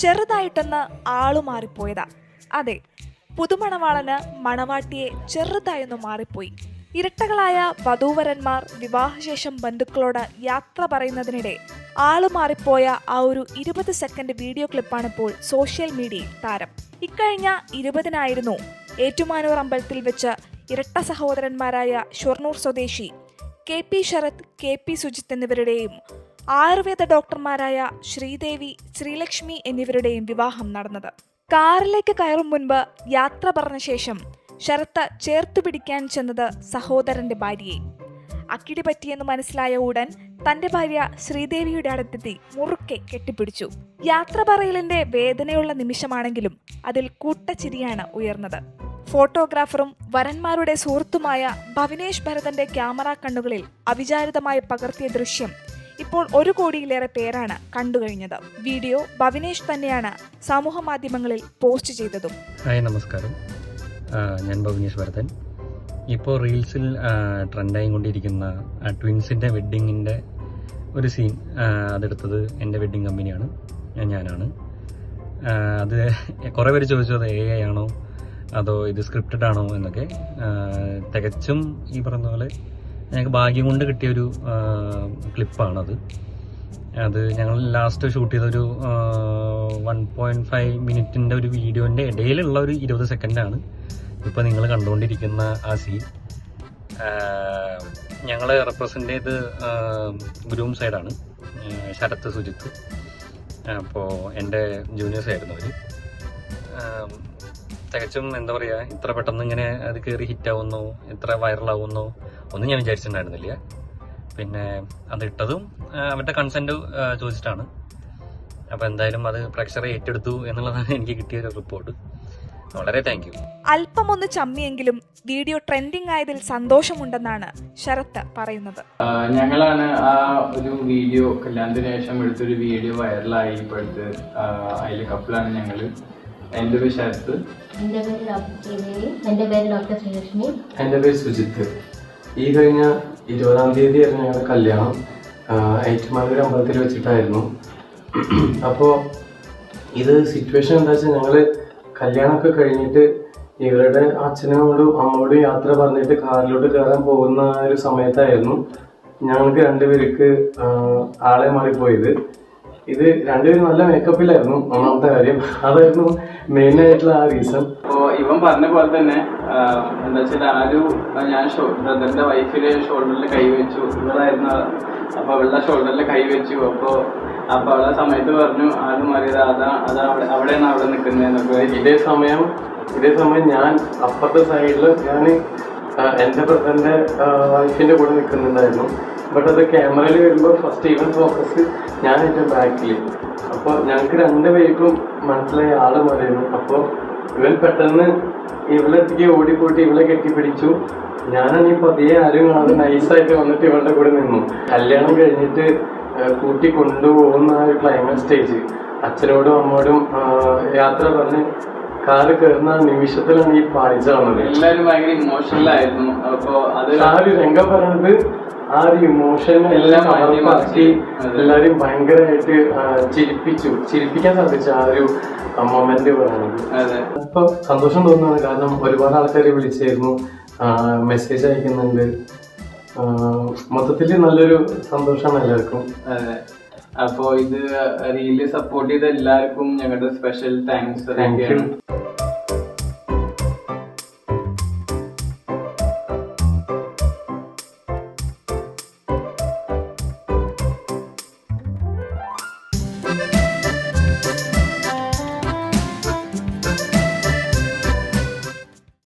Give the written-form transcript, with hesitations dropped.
ചെറുതായിട്ടൊന്ന് ആളു മാറിപ്പോയതാ. അതെ, പുതുമണവാളന് മണവാട്ടിയെ ചെറുതായൊന്ന് മാറിപ്പോയി. ഇരട്ടകളായ വധൂവരന്മാർ വിവാഹശേഷം ബന്ധുക്കളോട് യാത്ര പറയുന്നതിനിടെ ആളു മാറിപ്പോയ ആ ഒരു 20 സെക്കൻഡ് വീഡിയോ ക്ലിപ്പാണിപ്പോൾ സോഷ്യൽ മീഡിയയിൽ താരം. ഇക്കഴിഞ്ഞ 20-നായിരുന്നു ഏറ്റുമാനൂർ അമ്പലത്തിൽ വെച്ച് ഇരട്ട സഹോദരന്മാരായ ഷൊർണൂർ സ്വദേശി KP ശരത്, KP സുജിത്ത് എന്നിവരുടെയും ആയുർവേദ ഡോക്ടർമാരായ ശ്രീദേവി, ശ്രീലക്ഷ്മി എന്നിവരുടെയും വിവാഹം നടന്നത്. കാറിലേക്ക് കയറും മുൻപ് യാത്ര പറഞ്ഞ ശേഷം ശരത്ത് ചേർത്തു പിടിക്കാൻ ചെന്നത് സഹോദരന്റെ ഭാര്യയെ. അക്കിടി പറ്റിയെന്ന് മനസ്സിലായ ഉടൻ തന്റെ ഭാര്യ ശ്രീദേവിയുടെ അടുത്തെത്തി മുറുക്കെ കെട്ടിപ്പിടിച്ചു. യാത്ര പറയലിന്റെ വേദനയുള്ള നിമിഷമാണെങ്കിലും അതിൽ കൂട്ടച്ചിരിയാണ് ഉയർന്നത്. ഫോട്ടോഗ്രാഫറും വരന്മാരുടെ സുഹൃത്തുമായ ഭവിനേഷ് ഭരതന്റെ ക്യാമറ കണ്ണുകളിൽ അവിചാരിതമായി പകർത്തിയ ദൃശ്യം ഇപ്പോൾ 1 കോടിയിലേറെ പേരാണ് കണ്ടുകഴിഞ്ഞത്. വീഡിയോ ഭവിനേഷ് തന്നെയാണ് സമൂഹ മാധ്യമങ്ങളിൽ പോസ്റ്റ് ചെയ്തതും. ഹായ്, നമസ്കാരം. ഞാൻ ഭവിനേഷ് ഭരതൻ. ഇപ്പോൾ റീൽസിൽ ട്രെൻഡായി കൊണ്ടിരിക്കുന്ന ട്വിൻസിൻ്റെ വെഡ്ഡിങ്ങിൻ്റെ ഒരു സീൻ അതെടുത്തത് എൻ്റെ വെഡ്ഡിങ് കമ്പനിയാണ്, ഞാനാണ്. അത് കുറേ പേര് ചോദിച്ചത് AI ആണോ അതോ ഇത് സ്ക്രിപ്റ്റഡ് ആണോ എന്നൊക്കെ. തികച്ചും ഈ പറഞ്ഞ പോലെ ഞങ്ങൾക്ക് ഭാഗ്യം കൊണ്ട് കിട്ടിയൊരു ക്ലിപ്പാണത്. അത് ഞങ്ങൾ ലാസ്റ്റ് ഷൂട്ട് ചെയ്തൊരു 1.5 മിനിറ്റിൻ്റെ ഒരു വീഡിയോൻ്റെ ഇടയിലുള്ള ഒരു 20 സെക്കൻഡാണ് ഇപ്പോൾ നിങ്ങൾ കണ്ടുകൊണ്ടിരിക്കുന്ന ആ സീൻ. ഞങ്ങൾ റെപ്രസെൻ്റ് ചെയ്ത് ഗ്രൂം സൈഡാണ് ശരത്ത്, സുജിത്ത്. അപ്പോൾ എൻ്റെ ജൂനിയേഴ്സ് ആയിരുന്നു അവർ. തികച്ചും എന്താ പറയുക, ഇത്ര പെട്ടെന്ന് ഇങ്ങനെ അത് കയറി ഹിറ്റാവുന്നോ, ഇത്ര വൈറലാവുന്നോ ഒന്നും ഞാൻ വിചാരിച്ചിട്ടുണ്ടായിരുന്നില്ല. പിന്നെ അതിട്ടതും അവരുടെ കൺസെൻറ്റ് ചോദിച്ചിട്ടാണ്. അപ്പോൾ എന്തായാലും അത് പ്രേക്ഷകരെ ഏറ്റെടുത്തു എന്നുള്ളതാണ് എനിക്ക് കിട്ടിയൊരു റിപ്പോർട്ട്. വളരെ താങ്ക് യു. അല്പമൊന്ന് ചമ്മിയെങ്കിലും വീഡിയോ ട്രെൻഡിങ് ആയതിൽ സന്തോഷമുണ്ടെന്നാണ് ശരത്ത് പറയുന്നത്. ഞങ്ങളാണ് ആ ഒരു വീഡിയോ കല്യാണത്തിന് ശേഷം എടുത്തൊരു വീഡിയോ വൈറലായി. ഇപ്പോഴത്തെ അതിൽ കപ്പിളാണ് ഞങ്ങൾ. എൻ്റെ പേര് ശരത്ത്. എൻ്റെ പേര് ഡോക്ടർ ശ്രീലക്ഷ്മി. എൻ്റെ പേര് സുജിത്ത്. ഈ കഴിഞ്ഞ 20-ാം തീയതി ആയിരുന്നു ഞങ്ങളുടെ കല്യാണം. ഏറ്റുമാനൂർ അമ്പലത്തിൽ വെച്ചിട്ടായിരുന്നു. അപ്പോൾ ഇത് സിറ്റുവേഷൻ എന്താ വെച്ചാൽ, ഞങ്ങൾ കല്യാണമൊക്കെ കഴിഞ്ഞിട്ട് ഇവരുടെ അച്ഛനോടും അമ്മയോടും യാത്ര പറഞ്ഞിട്ട് കാറിലോട്ട് കയറാൻ പോകുന്ന ഒരു സമയത്തായിരുന്നു ഞങ്ങൾക്ക് 2 പേർക്ക് ആളെ മാറിപ്പോയത്. ഇത് 2 പേരും നല്ല മേക്കപ്പിലായിരുന്നു. ഒന്നാമത്തെ കാര്യം അതായിരുന്നു മെയിൻ ആയിട്ടുള്ള ആ റീസൺ. അപ്പോൾ ഇവൻ പറഞ്ഞ പോലെ തന്നെ എന്താ വെച്ചാൽ ഞാൻ ബ്രദറിന്റെ വൈഫിന്റെ ഷോൾഡറിൽ കൈവച്ചു. ഇവളായിരുന്നു. അപ്പോൾ അവളുടെ ഷോൾഡറിൽ കൈവച്ചു. അപ്പോൾ അവളെ സമയത്ത് പറഞ്ഞു ആള് മാറിയത് അവിടെയാണ് അവിടെ നിൽക്കുന്നതെന്നൊക്കെ. ഇതേ സമയം ഞാൻ അപ്പുറത്തെ സൈഡിൽ ഞാൻ എൻ്റെ ബ്രദറിന്റെ വൈഫിന്റെ കൂടെ നിൽക്കുന്നുണ്ടായിരുന്നു. ബട്ട് അത് ക്യാമറയിൽ വരുമ്പോൾ ഫസ്റ്റ് ഇവൻ ഫോക്കസ് ഞാൻ ഏറ്റവും ബാക്കിൽ. അപ്പോൾ ഞങ്ങൾക്ക് 2 പേർക്കും മനസ്സിലായി ആള് മാറിയിരുന്നു. അപ്പോൾ ഇവൻ പെട്ടെന്ന് ഇവളെത്തിക്ക് ഓടിപ്പോയിട്ട് ഇവളെ കെട്ടിപ്പിടിച്ചു. ഞാനാണെങ്കിൽ പതിയെ ആരും കാണാതെ നൈസായിട്ട് വന്നിട്ട് ഇവളുടെ കൂടെ നിന്നു. കല്യാണം കഴിഞ്ഞിട്ട് കൂട്ടി കൊണ്ടുപോകുന്ന ആ ഒരു ക്ലൈമാക്സ് സ്റ്റേജ് അച്ഛനോടും അമ്മോടും യാത്ര പറഞ്ഞ് കാറ് കയറുന്ന നിമിഷത്തിലാണ് ഈ പാളിച്ച വന്നത്. എല്ലാവരും ഭയങ്കര ഇമോഷണൽ ആയിരുന്നു. അപ്പോൾ അത് ആ ഒരു രംഗം പറയുന്നത് ആ ഒരു ഇമോഷൻ എല്ലാം മാറ്റി എല്ലാവരും ഭയങ്കരമായിട്ട് ചിരിപ്പിക്കാൻ സാധിച്ചു ആ ഒരു മൊമെന്റ് പറയുന്നത്. ഇപ്പൊ സന്തോഷം തോന്നുന്നത് കാരണം ഒരുപാട് ആൾക്കാരെ വിളിച്ചായിരുന്നു, മെസ്സേജ് അയക്കുന്നുണ്ട്. മൊത്തത്തിൽ നല്ലൊരു സന്തോഷമാണ് എല്ലാവർക്കും. അതെ. അപ്പോൾ ഇത് റീല് സപ്പോർട്ട് ചെയ്ത എല്ലാവർക്കും ഞങ്ങളുടെ സ്പെഷ്യൽ താങ്ക്സ്.